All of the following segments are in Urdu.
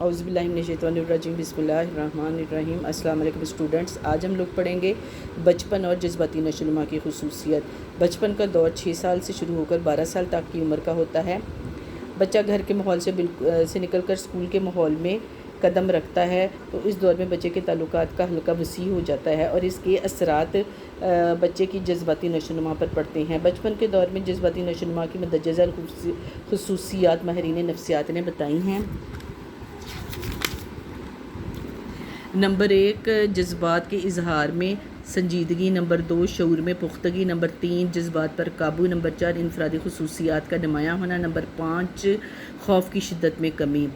اعوذ باللہ من الشیطان الرجیم بسم اللہ الرحمن الرحیم۔ السلام علیکم اسٹوڈنٹس، آج ہم لوگ پڑھیں گے بچپن اور جذباتی نشو و نما کی خصوصیت۔ بچپن کا دور 6 سال سے شروع ہو کر 12 سال تک کی عمر کا ہوتا ہے۔ بچہ گھر کے ماحول سے نکل کر اسکول کے ماحول میں قدم رکھتا ہے تو اس دور میں بچے کے تعلقات کا حلقہ وسیع ہو جاتا ہے اور اس کے اثرات بچے کی جذباتی نشو و نما پر پڑتے ہیں۔ بچپن کے دور میں جذباتی نشو و نما کی مندرجہ خصوصیات ماہرین نفسیات نے بتائی ہیں۔ نمبر 1 جذبات کے اظہار میں سنجیدگی، نمبر 2 شعور میں پختگی، نمبر 3 جذبات پر قابو، نمبر 4 انفرادی خصوصیات کا نمایاں ہونا، نمبر 5 خوف کی شدت میں کمی۔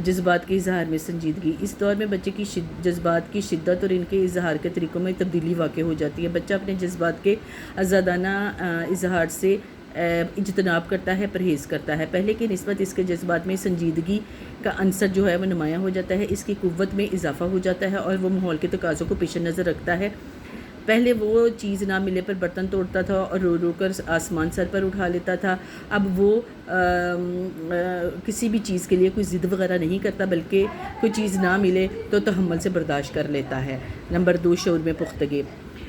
جذبات کے اظہار میں سنجیدگی، اس دور میں بچے کی جذبات کی شدت اور ان کے اظہار کے طریقوں میں تبدیلی واقع ہو جاتی ہے۔ بچہ اپنے جذبات کے آزادانہ اظہار سے اجتناب کرتا ہے، پرہیز کرتا ہے۔ پہلے کی نسبت اس کے جذبات میں سنجیدگی کا عنصر جو ہے وہ نمایاں ہو جاتا ہے، اس کی قوت میں اضافہ ہو جاتا ہے اور وہ ماحول کے تقاضوں کو پیش نظر رکھتا ہے۔ پہلے وہ چیز نہ ملے پر برتن توڑتا تھا اور رو رو کر آسمان سر پر اٹھا لیتا تھا، اب وہ کسی بھی چیز کے لیے کوئی ضد وغیرہ نہیں کرتا بلکہ کوئی چیز نہ ملے تو تحمل سے برداشت کر لیتا ہے۔ نمبر 2 شعور میں پختگی،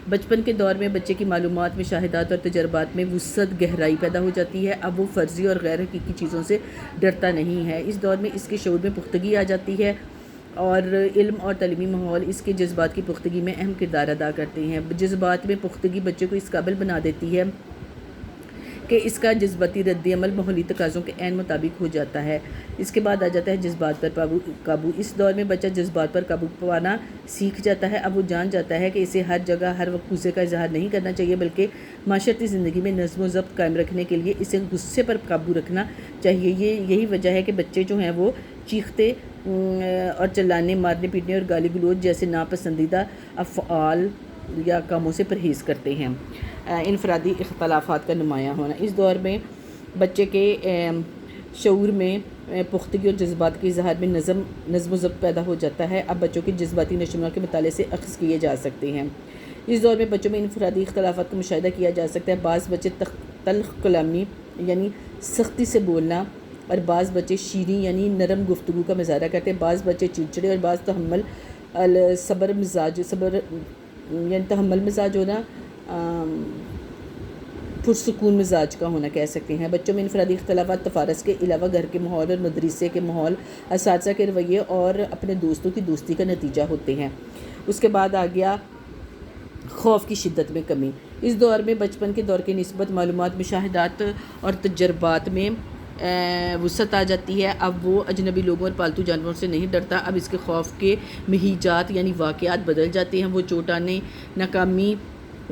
بچپن کے دور میں بچے کی معلومات، مشاہدات اور تجربات میں وسعت، گہرائی پیدا ہو جاتی ہے۔ اب وہ فرضی اور غیر حقیقی چیزوں سے ڈرتا نہیں ہے۔ اس دور میں اس کے شعور میں پختگی آ جاتی ہے اور علم اور تعلیمی ماحول اس کے جذبات کی پختگی میں اہم کردار ادا کرتے ہیں۔ جذبات میں پختگی بچے کو اس قابل بنا دیتی ہے کہ اس کا جذباتی رد عمل ماحولی تقاضوں کے عین مطابق ہو جاتا ہے۔ اس کے بعد آ جاتا ہے جذبات پر قابو۔ اس دور میں بچہ جذبات پر قابو پانا سیکھ جاتا ہے۔ اب وہ جان جاتا ہے کہ اسے ہر جگہ ہر وقت غصے کا اظہار نہیں کرنا چاہیے بلکہ معاشرتی زندگی میں نظم و ضبط قائم رکھنے کے لیے اسے غصے پر قابو رکھنا چاہیے۔ یہی وجہ ہے کہ بچے جو ہیں وہ چیختے اور چلانے، مارنے پیٹنے اور گالی گلوچ جیسے ناپسندیدہ افعال یا کاموں سے پرہیز کرتے ہیں۔ انفرادی اختلافات کا نمایاں ہونا، اس دور میں بچے کے شعور میں پختگی اور جذبات کے اظہار میں نظم و ضبط پیدا ہو جاتا ہے۔ اب بچوں کی جذباتی نشو و نما کے مطالعے سے اخذ کیے جا سکتے ہیں۔ اس دور میں بچوں میں انفرادی اختلافات کا مشاہدہ کیا جا سکتا ہے۔ بعض بچے تلخ کلامی یعنی سختی سے بولنا اور بعض بچے شیریں یعنی نرم گفتگو کا مظاہرہ کرتے ہیں۔ بعض بچے چڑچڑے اور بعض تحمل مزاج ہونا، پرسکون مزاج کا ہونا کہہ سکتے ہیں۔ بچوں میں انفرادی اختلافات تفارس کے علاوہ گھر کے ماحول اور مدرسے کے ماحول، اساتذہ کے رویے اور اپنے دوستوں کی دوستی کا نتیجہ ہوتے ہیں۔ اس کے بعد آ گیا خوف کی شدت میں کمی۔ اس دور میں بچپن کے دور کی نسبت معلومات، مشاہدات اور تجربات میں وسعت آ جاتی ہے۔ اب وہ اجنبی لوگوں اور پالتو جانوروں سے نہیں ڈرتا، اب اس کے خوف کے مہیجات یعنی واقعات بدل جاتے ہیں۔ وہ چوٹ آنے، ناکامی،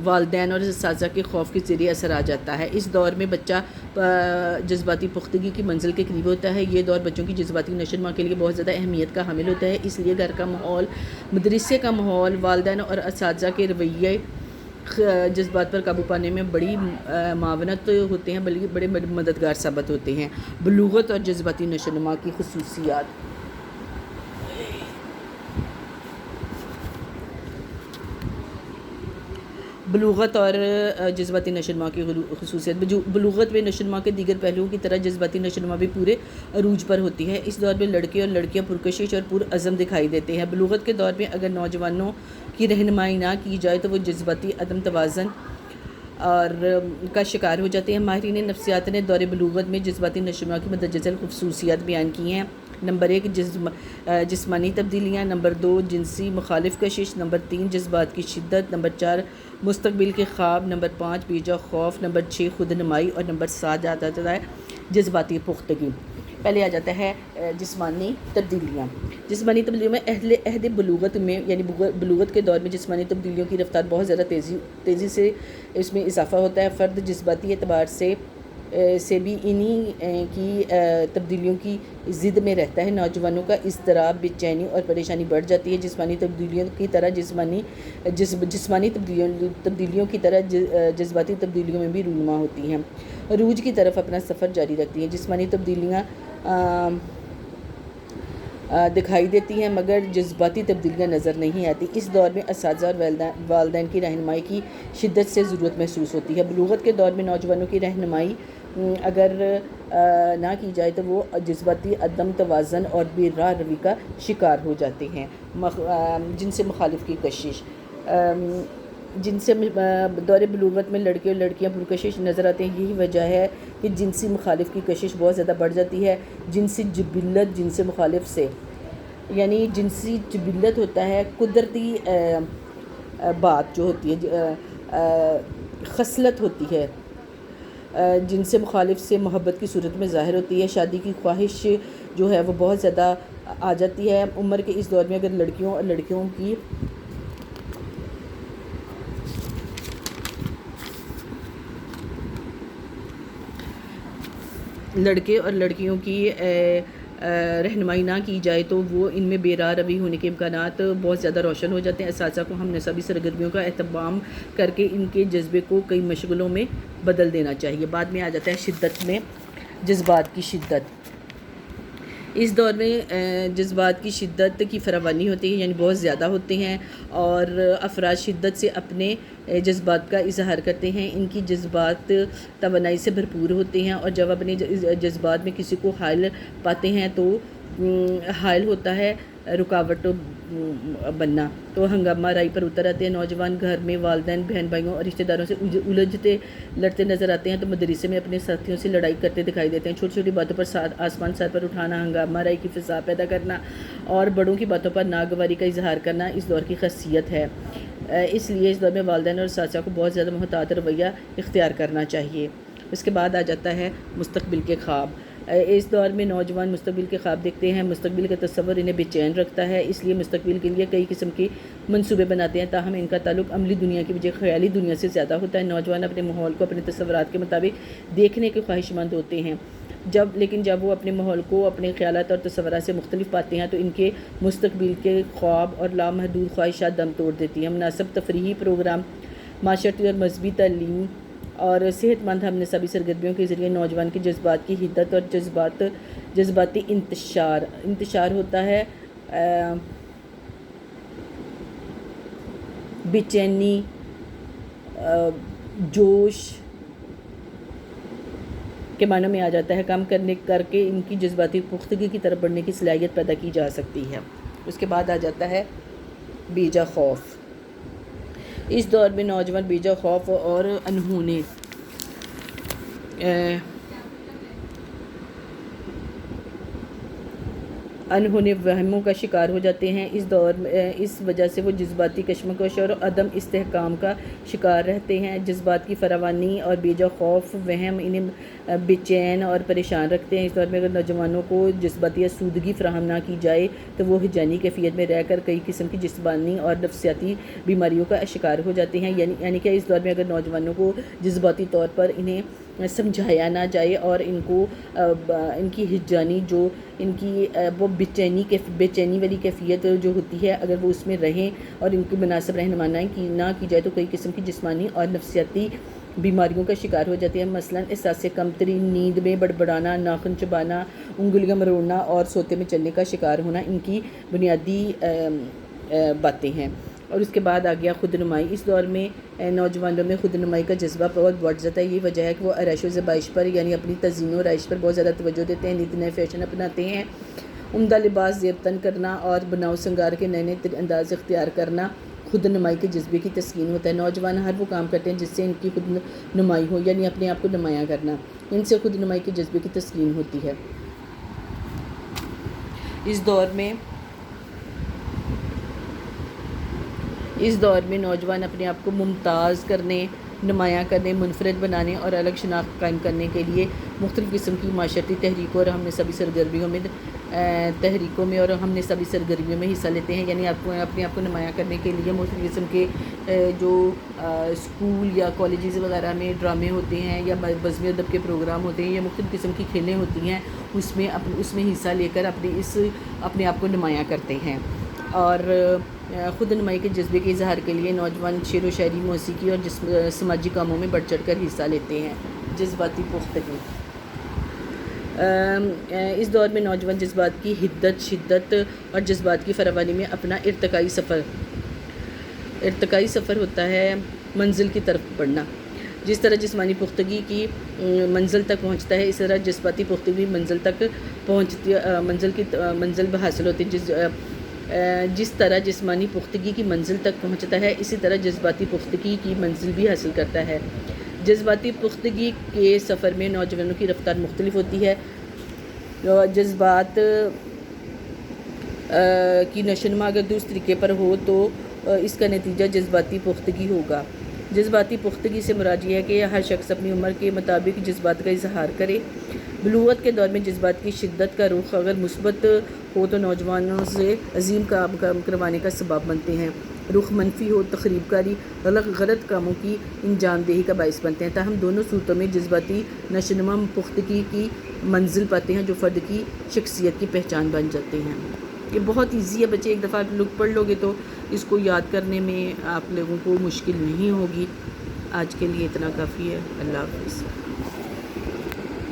والدین اور اساتذہ کے خوف کے ذریعے اثر آ جاتا ہے۔ اس دور میں بچہ جذباتی پختگی کی منزل کے قریب ہوتا ہے۔ یہ دور بچوں کی جذباتی نشو و نما کے لیے بہت زیادہ اہمیت کا حامل ہوتا ہے، اس لیے گھر کا ماحول، مدرسے کا ماحول، والدین اور اساتذہ کے رویے جذبات پر قابو پانے میں بڑی معاونت ہوتے ہیں، بلکہ بڑے مددگار ثابت ہوتے ہیں۔ بلوغت اور جذباتی نشو و نما کی خصوصیات، بلوغت اور جذباتی نشو و نما کی خصوصیت، بلوغت میں نشو و نما کے دیگر پہلوؤں کی طرح جذباتی نشو و نما بھی پورے عروج پر ہوتی ہے۔ اس دور میں لڑکے اور لڑکیاں پرکشش اور پرعزم دکھائی دیتے ہیں۔ بلوغت کے دور میں اگر نوجوانوں کی رہنمائی نہ کی جائے تو وہ جذباتی عدم توازن اور کا شکار ہو جاتے ہیں۔ ماہرین نفسیات نے دور بلوغت میں جذباتی نشو و نما کی مندرجہ خصوصیات بیان کی ہیں۔ نمبر 1 جسمانی تبدیلیاں، نمبر 2 جنسی مخالف کشش، نمبر 3 جذبات کی شدت، نمبر 4 مستقبل کے خواب، نمبر 5 بیجا خوف، نمبر 6 خود نمائی اور نمبر 7 جاتا ہے جذباتی پختگی۔ پہلے آ جاتا ہے جسمانی تبدیلیاں۔ جسمانی تبدیلیوں میں عہد بلوغت میں یعنی بلوغت کے دور میں جسمانی تبدیلیوں کی رفتار بہت زیادہ تیزی سے اس میں اضافہ ہوتا ہے۔ فرد جذباتی اعتبار سے بھی انہی کی تبدیلیوں کی ضد میں رہتا ہے۔ نوجوانوں کا اضطراب، بے چینی اور پریشانی بڑھ جاتی ہے۔ جسمانی تبدیلیوں کی طرح جسمانی تبدیلیوں کی طرح جذباتی تبدیلیوں میں بھی رونما ہوتی ہیں، عروج کی طرف اپنا سفر جاری رکھتی ہیں۔ جسمانی تبدیلیاں دکھائی دیتی ہیں مگر جذباتی تبدیلیاں نظر نہیں آتی۔ اس دور میں اساتذہ اور والدین کی رہنمائی کی شدت سے ضرورت محسوس ہوتی ہے۔ بلوغت کے دور میں نوجوانوں کی رہنمائی اگر نہ کی جائے تو وہ جذباتی عدم توازن اور بے راہ روی کا شکار ہو جاتے ہیں۔ جن سے مخالف کی کشش، جن سے دور بلوغت میں لڑکے اور لڑکیاں پرکشش نظر آتے ہیں، یہی وجہ ہے کہ جنسی مخالف کی کشش بہت زیادہ بڑھ جاتی ہے۔ جنسی جبلت جنسی مخالف سے، یعنی جنسی جبلت ہوتا ہے قدرتی بات جو ہوتی ہے، خصلت ہوتی ہے، جن سے مخالف سے محبت کی صورت میں ظاہر ہوتی ہے۔ شادی کی خواہش جو ہے وہ بہت زیادہ آ جاتی ہے۔ عمر کے اس دور میں اگر لڑکیوں اور لڑکیوں کی رہنمائی نہ کی جائے تو وہ ان میں بے راہ روی ہونے کے امکانات بہت زیادہ روشن ہو جاتے ہیں۔ اساتذہ کو ہم نصابی سرگرمیوں کا اہتمام کر کے ان کے جذبے کو کئی مشغلوں میں بدل دینا چاہیے۔ بعد میں آ جاتا ہے شدت میں جذبات کی شدت۔ اس دور میں جذبات کی شدت کی فراوانی ہوتی ہے، یعنی بہت زیادہ ہوتے ہیں، اور افراد شدت سے اپنے جذبات کا اظہار کرتے ہیں۔ ان کی جذبات توانائی سے بھرپور ہوتے ہیں، اور جب اپنے جذبات میں کسی کو حائل پاتے ہیں تو حائل ہوتا ہے رکاوٹ بننا، تو ہنگامہ رائی پر اتر آتے ہیں۔ نوجوان گھر میں والدین، بہن بھائیوں اور رشتہ داروں سے الجھتے لڑتے نظر آتے ہیں تو مدرسے میں اپنے ساتھیوں سے لڑائی کرتے دکھائی دیتے ہیں۔ چھوٹی چھوٹی باتوں پر آسمان سر پر اٹھانا، ہنگامہ رائی کی فضا پیدا کرنا اور بڑوں کی باتوں پر ناگواری کا اظہار کرنا اس دور کی خاصیت ہے۔ اس لیے اس دور میں والدین اور اساتذہ کو بہت زیادہ محتاط رویہ اختیار کرنا چاہیے۔ اس کے بعد آ جاتا ہے مستقبل کے خواب۔ اس دور میں نوجوان مستقبل کے خواب دیکھتے ہیں۔ مستقبل کا تصور انہیں بے چین رکھتا ہے، اس لیے مستقبل کے لیے کئی قسم کے منصوبے بناتے ہیں، تاہم ان کا تعلق عملی دنیا کی بجائے خیالی دنیا سے زیادہ ہوتا ہے۔ نوجوان اپنے ماحول کو اپنے تصورات کے مطابق دیکھنے کے خواہش مند ہوتے ہیں، لیکن جب وہ اپنے ماحول کو اپنے خیالات اور تصورات سے مختلف پاتے ہیں تو ان کے مستقبل کے خواب اور لامحدود خواہشات دم توڑ دیتی ہیں۔ مناسب تفریحی پروگرام، معاشرتی اور مذہبی تعلیم اور صحت مند ہم نصابی سرگرمیوں کے ذریعے نوجوان کے جذبات کی حدت اور جذباتی انتشار ہوتا ہے۔ بے چینی، جوش کے معنوں میں آ جاتا ہے۔ کام کر کے ان کی جذباتی پختگی کی طرف بڑھنے کی صلاحیت پیدا کی جا سکتی ہے۔ اس کے بعد آ جاتا ہے بیجا خوف۔ اس دور میں نوجوان بیجا خوف اور انہونے وہموں کا شکار ہو جاتے ہیں۔ اس دور میں اس وجہ سے وہ جذباتی کشمکش اور عدم استحکام کا شکار رہتے ہیں۔ جذبات کی فراوانی اور بیجا خوف وہم انہیں بے چین اور پریشان رکھتے ہیں۔ اس دور میں اگر نوجوانوں کو جذباتی آسودگی فراہم نہ کی جائے تو وہ ہیجانی کیفیت میں رہ کر کئی قسم کی جسمانی اور نفسیاتی بیماریوں کا شکار ہو جاتے ہیں۔ یعنی کہ اس دور میں اگر نوجوانوں کو جذباتی طور پر انہیں سمجھایا نہ جائے اور ان کی ہیجانی جو ان کی وہ بے چینی والی کیفیت جو ہوتی ہے، اگر وہ اس میں رہیں اور ان کی مناسب رہنمائی نہ کی جائے تو کئی قسم کی جسمانی اور نفسیاتی بیماریوں کا شکار ہو جاتے ہیں۔ مثلاً احساس کمتری، نیند میں بڑبڑانا، ناخن چبانا، انگلیاں مروڑنا اور سوتے میں چلنے کا شکار ہونا ان کی بنیادی باتیں ہیں۔ اور اس کے بعد آ گیا خود نمائی۔ اس دور میں نوجوانوں میں خود نمائی کا جذبہ بہت بڑھ جاتا ہے۔ یہی وجہ ہے کہ وہ آرائش و زیبائش پر یعنی اپنی تزئین و آرائش پر بہت زیادہ توجہ دیتے ہیں، نئے فیشن اپناتے ہیں۔ عمدہ لباس، زیب تن کرنا اور بناؤ سنگار کے نئے انداز اختیار کرنا خود نمائی کے جذبے کی تسکین ہوتا ہے۔ نوجوان ہر وہ کام کرتے ہیں جس سے ان کی خود نمائی ہو، یعنی اپنے آپ کو نمایاں کرنا، ان سے خود نمائی کے جذبے کی تسکین ہوتی ہے۔ اس دور میں نوجوان اپنے آپ کو ممتاز کرنے، نمایاں کرنے، منفرد بنانے اور الگ شناخت قائم کرنے کے لیے مختلف قسم کی معاشرتی تحریکوں اور ہم نصابی سرگرمیوں میں حصہ لیتے ہیں۔ یعنی اپنے آپ کو نمایاں کرنے کے لیے مختلف قسم کے جو اسکول یا کالجز وغیرہ میں ڈرامے ہوتے ہیں یا بزمی ادب کے پروگرام ہوتے ہیں یا مختلف قسم کی کھیلیں ہوتی ہیں، اس میں حصہ لے کر اپنے آپ کو نمایاں کرتے ہیں۔ اور خود نمائی کے جذبے کے اظہار کے لیے نوجوان شعر و شاعری، موسیقی اور سماجی کاموں میں بڑھ چڑھ کر حصہ لیتے ہیں۔ جذباتی پختگی۔ اس دور میں نوجوان جذبات کی حدت، شدت اور جذبات کی فراوانی میں اپنا ارتقائی سفر ہوتا ہے، منزل کی طرف بڑھنا۔ جس طرح جسمانی پختگی کی منزل تک پہنچتا ہے، اس طرح جذباتی پختگی منزل تک پہنچتی منزل حاصل ہوتی ہے۔ جس طرح جسمانی پختگی کی منزل تک پہنچتا ہے، اسی طرح جذباتی پختگی کی منزل بھی حاصل کرتا ہے۔ جذباتی پختگی کے سفر میں نوجوانوں کی رفتار مختلف ہوتی ہے۔ جذبات کی نشوونما اگر درست طریقے پر ہو تو اس کا نتیجہ جذباتی پختگی ہوگا۔ جذباتی پختگی سے مراد یہ ہے کہ ہر شخص اپنی عمر کے مطابق جذبات کا اظہار کرے۔ بلوغت کے دور میں جذبات کی شدت کا رخ اگر مثبت ہو تو نوجوانوں سے عظیم کام کروانے کا سبب بنتے ہیں، رخ منفی ہو تخریب کاری غلط کاموں کی انجام دہی کا باعث بنتے ہیں۔ تاہم دونوں صورتوں میں جذباتی نشوونما پختگی کی منزل پاتے ہیں جو فرد کی شخصیت کی پہچان بن جاتے ہیں۔ یہ بہت ایزی ہے بچے، ایک دفعہ لوگ پڑھ لو گے تو اس کو یاد کرنے میں آپ لوگوں کو مشکل نہیں ہوگی۔ آج کے لیے اتنا کافی ہے۔ اللہ حافظ۔